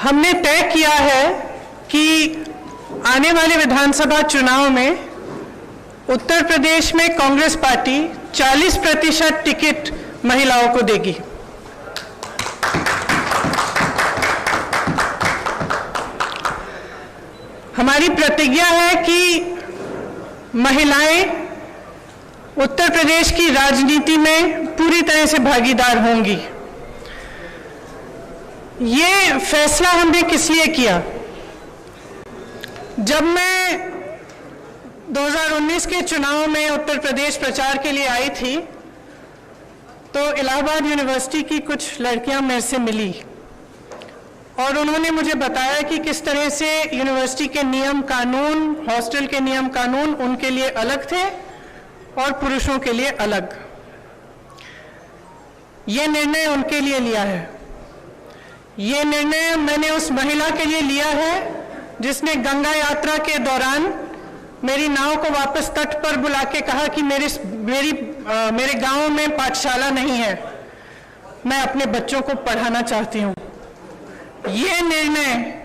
हमने तय किया है कि आने वाले विधानसभा चुनाव में उत्तर प्रदेश में कांग्रेस पार्टी 40% टिकट महिलाओं को देगी। हमारी प्रतिज्ञा है कि महिलाएं उत्तर प्रदेश की राजनीति में पूरी तरह से भागीदार होंगी। ये फैसला हमने किस लिए किया? जब मैं 2019 के चुनाव में उत्तर प्रदेश प्रचार के लिए आई थी तो इलाहाबाद यूनिवर्सिटी की कुछ लड़कियां मेरे से मिली और उन्होंने मुझे बताया कि किस तरह से यूनिवर्सिटी के नियम कानून, हॉस्टल के नियम कानून उनके लिए अलग थे और पुरुषों के लिए अलग। ये निर्णय उनके लिए लिया है। ये निर्णय मैंने उस महिला के लिए लिया है जिसने गंगा यात्रा के दौरान मेरी नाव को वापस तट पर बुला के कहा कि मेरे गांव में पाठशाला नहीं है, मैं अपने बच्चों को पढ़ाना चाहती हूँ। ये निर्णय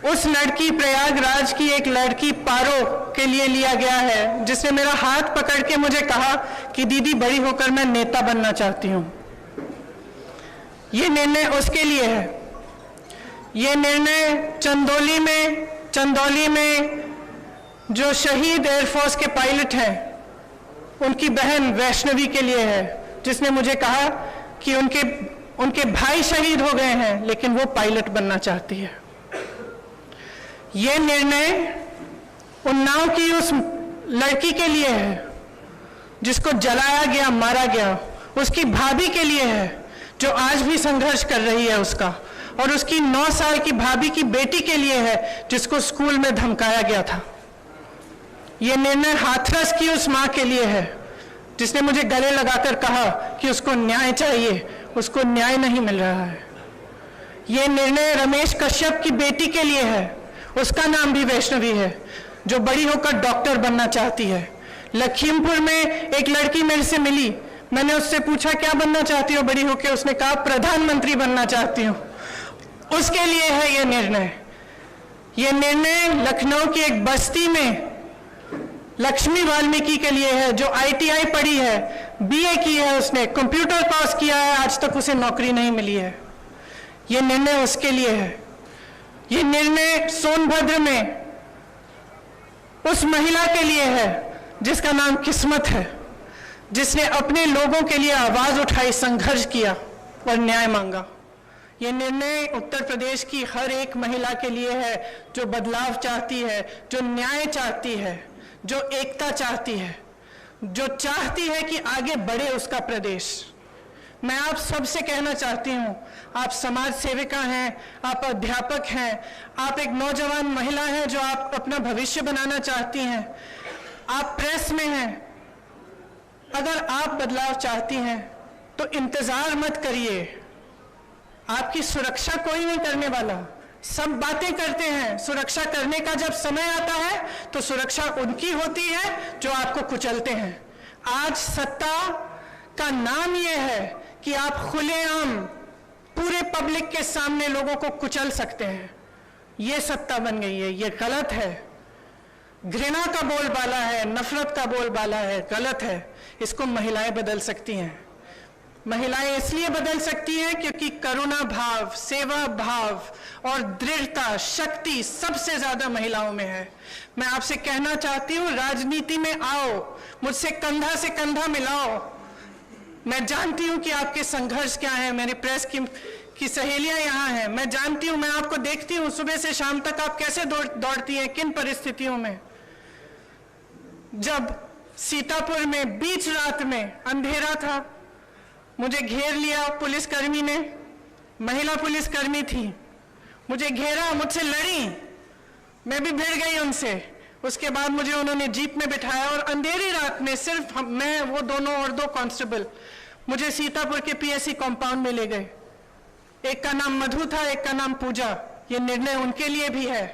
उस लड़की, प्रयागराज की एक लड़की पारो के लिए लिया गया है जिसने मेरा हाथ पकड़ के मुझे कहा कि दीदी बड़ी होकर मैं नेता बनना चाहती हूँ। ये निर्णय उसके लिए है। ये निर्णय चंदौली में जो शहीद एयरफोर्स के पायलट हैं उनकी बहन वैष्णवी के लिए है, जिसने मुझे कहा कि उनके भाई शहीद हो गए हैं लेकिन वो पायलट बनना चाहती है। ये निर्णय उन्नाव की उस लड़की के लिए है जिसको जलाया गया, मारा गया, उसकी भाभी के लिए है जो आज भी संघर्ष कर रही है उसका, और उसकी 9 साल की भाभी की बेटी के लिए है जिसको स्कूल में धमकाया गया था। ये निर्णय हाथरस की उस माँ के लिए है जिसने मुझे गले लगाकर कहा कि उसको न्याय चाहिए, उसको न्याय नहीं मिल रहा है। ये निर्णय रमेश कश्यप की बेटी के लिए है, उसका नाम भी वैष्णवी है, जो बड़ी होकर डॉक्टर बनना चाहती है। लखीमपुर में एक लड़की मेरे से मिली, मैंने उससे पूछा क्या बनना चाहती हो बड़ी होकर, उसने कहा प्रधानमंत्री बनना चाहती हूँ। उसके लिए है ये निर्णय। ये निर्णय लखनऊ की एक बस्ती में लक्ष्मी वाल्मीकि के लिए है जो ITI पढ़ी है, BA की है, उसने कंप्यूटर कोर्स किया है, आज तक उसे नौकरी नहीं मिली है। ये निर्णय उसके लिए है। ये निर्णय सोनभद्र में उस महिला के लिए है जिसका नाम किस्मत है, जिसने अपने लोगों के लिए आवाज उठाई, संघर्ष किया और न्याय मांगा। ये निर्णय उत्तर प्रदेश की हर एक महिला के लिए है जो बदलाव चाहती है, जो न्याय चाहती है, जो एकता चाहती है, जो चाहती है कि आगे बढ़े उसका प्रदेश। मैं आप सबसे कहना चाहती हूँ, आप समाज सेविका हैं, आप अध्यापक हैं, आप एक नौजवान महिला हैं जो आप अपना भविष्य बनाना चाहती हैं, आप प्रेस में हैं। अगर आप बदलाव चाहती हैं तो इंतजार मत करिए। आपकी सुरक्षा कोई नहीं करने वाला। सब बातें करते हैं, सुरक्षा करने का जब समय आता है तो सुरक्षा उनकी होती है जो आपको कुचलते हैं। आज सत्ता का नाम यह है कि आप खुलेआम पूरे पब्लिक के सामने लोगों को कुचल सकते हैं। ये सत्ता बन गई है, ये गलत है। घृणा का बोलबाला है, नफरत का बोलबाला है, गलत है। इसको महिलाएं बदल सकती हैं। महिलाएं इसलिए बदल सकती हैं क्योंकि करुणा भाव, सेवा भाव और दृढ़ता, शक्ति सबसे ज्यादा महिलाओं में है। मैं आपसे कहना चाहती हूँ, राजनीति में आओ, मुझसे कंधा से कंधा मिलाओ। मैं जानती हूँ कि आपके संघर्ष क्या है। मेरी प्रेस की सहेलियां यहाँ हैं, मैं जानती हूँ, मैं आपको देखती हूँ सुबह से शाम तक आप कैसे दौड़ती हैं, किन परिस्थितियों में। जब सीतापुर में बीच रात में अंधेरा था, मुझे घेर लिया पुलिसकर्मी ने, महिला पुलिसकर्मी थी, मुझे घेरा, मुझसे लड़ी, मैं भी भिड़ गई उनसे। उसके बाद मुझे उन्होंने जीप में बिठाया और अंधेरी रात में सिर्फ मैं, वो दोनों और 2 कांस्टेबल मुझे सीतापुर के PSC कंपाउंड में ले गए। एक का नाम मधु था, एक का नाम पूजा। ये निर्णय उनके लिए भी है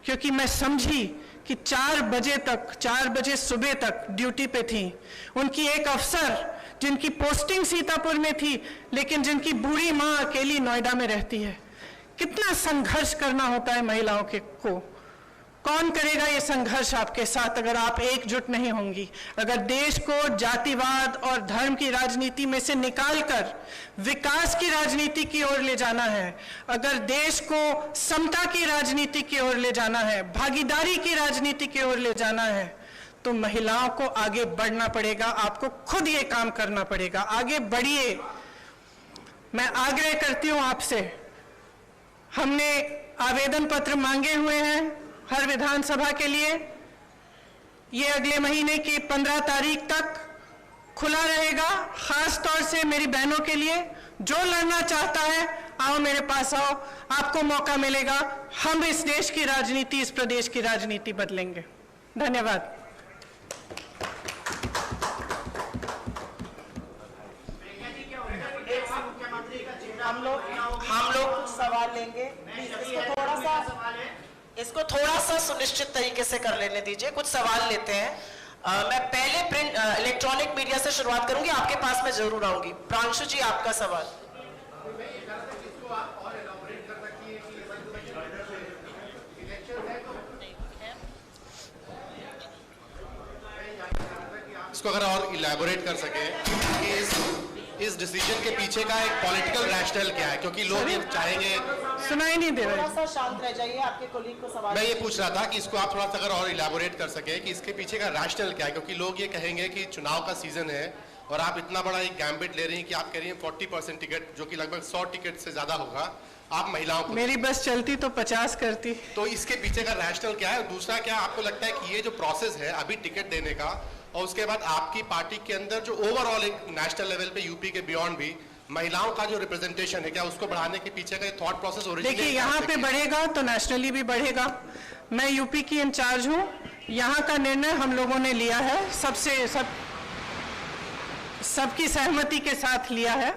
क्योंकि मैं समझी कि 4 बजे सुबह तक ड्यूटी पे थी। उनकी एक अफसर जिनकी पोस्टिंग सीतापुर में थी लेकिन जिनकी बूढ़ी माँ अकेली नोएडा में रहती है, कितना संघर्ष करना होता है महिलाओं को। कौन करेगा ये संघर्ष आपके साथ अगर आप एकजुट नहीं होंगी? अगर देश को जातिवाद और धर्म की राजनीति में से निकालकर विकास की राजनीति की ओर ले जाना है, अगर देश को समता की राजनीति की ओर ले जाना है, भागीदारी की राजनीति की ओर ले जाना है, तो महिलाओं को आगे बढ़ना पड़ेगा। आपको खुद ये काम करना पड़ेगा। आगे बढ़िए। मैं आग्रह करती हूं आपसे, हमने आवेदन पत्र मांगे हुए हैं हर विधानसभा के लिए। ये अगले महीने की 15 तारीख तक खुला रहेगा। खास तौर से मेरी बहनों के लिए, जो लड़ना चाहता है आओ मेरे पास आओ, आपको मौका मिलेगा। हम इस देश की राजनीति, इस प्रदेश की राजनीति बदलेंगे। धन्यवाद। हम लोग कुछ सवाल लेंगे। इसको थोड़ा सा सुनिश्चित तरीके से कर लेने दीजिए। कुछ सवाल लेते हैं। मैं पहले प्रिंट इलेक्ट्रॉनिक मीडिया से शुरुआत करूंगी, आपके पास मैं जरूर आऊंगी। प्रांशु जी, आपका सवाल। इसको अगर और इलैबोरेट कर सके कि इस डिसीजन के पीछे का एक पॉलिटिकल रैशनल क्या है, क्योंकि लोग ये चाहेंगे। सुनाई नहीं दे रहा। थोड़ा सा शांत रह जाइए, आपके कोलीग को सवाल। मैं ये पूछ रहा था कि इसको आप थोड़ा सा अगर और इलैबोरेट कर सके कि इसके पीछे का रैशनल क्या है, क्योंकि लोग ये कहेंगे कि चुनाव का सीजन है और आप इतना बड़ा एक गैम्बिट ले रही हैं कि आप कह रही हैं 40% टिकट, जो कि लगभग 100 टिकट से ज्यादा होगा, आप महिलाओं को। मेरी बस चलती तो 50 करती। तो इसके पीछे का रैशनल क्या है? दूसरा, क्या आपको लगता है कि ये जो प्रोसेस है अभी टिकट देने का, और उसके बाद आपकी पार्टी के अंदर जो ओवरऑल एक नेशनल लेवल पे यूपी के बियॉन्ड भी महिलाओं का जो रिप्रेजेंटेशन है, क्या उसको बढ़ाने के पीछे का थॉट प्रोसेस ओरिजिनल? देखिए, यहाँ पे बढ़ेगा तो नेशनली भी बढ़ेगा। मैं यूपी की इंचार्ज हूँ। यहाँ का निर्णय हम लोगों ने लिया है, सबकी सहमति के साथ लिया है।